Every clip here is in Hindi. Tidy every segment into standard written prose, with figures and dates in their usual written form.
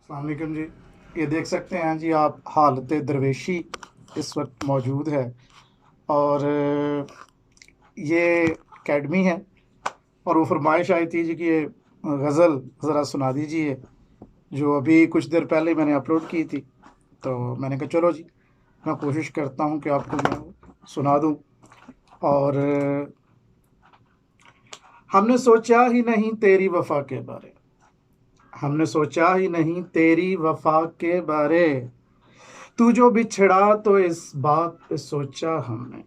अस्सलाम वालेकुम जी। ये देख सकते हैं जी आप, हालत दरवेशी इस वक्त मौजूद है। और ये एकेडमी है और वो फरमाइश आई थी जी कि ये गज़ल ज़रा सुना दीजिए, जो अभी कुछ देर पहले मैंने अपलोड की थी। तो मैंने कहा चलो जी, मैं कोशिश करता हूँ कि आपको मैं सुना दूँ। और हमने सोचा ही नहीं तेरी वफ़ा के बारे, हमने सोचा ही नहीं तेरी वफ़ा के बारे, तू जो बिछड़ा तो इस बात पे सोचा हमने,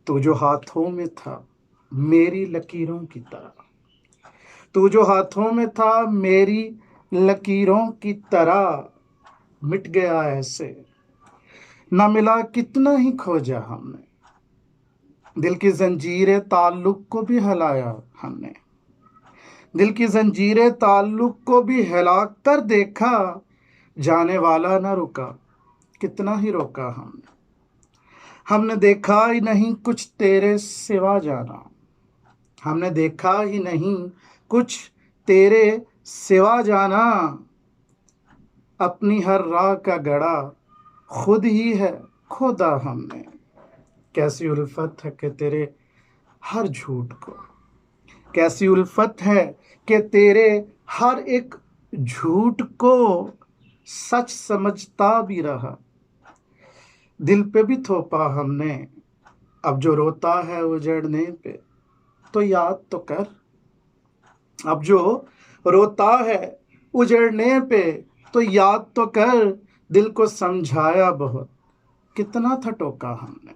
तू जो हाथों में था मेरी लकीरों की तरह, तू जो हाथों में था मेरी लकीरों की तरह, मिट गया ऐसे ना मिला कितना ही खोजा हमने, दिल की जंजीरें ताल्लुक को भी हिलाया हमने, दिल की जंजीरें ताल्लुक को भी हिला कर देखा, जाने वाला ना रुका कितना ही रोका हमने देखा ही नहीं कुछ तेरे सिवा जाना, हमने देखा ही नहीं कुछ तेरे सिवा जाना, अपनी हर राह का गड़ा खुद ही है खुदा हमने, कैसी उल्फत है कि तेरे हर झूठ को, कैसी उल्फत है कि तेरे हर एक झूठ को सच समझता भी रहा, दिल पे भी थोपा हमने, अब जो रोता है उजड़ने पे तो याद तो कर, अब जो रोता है उजड़ने पे तो याद तो कर, दिल को समझाया बहुत कितना था टोका हमने।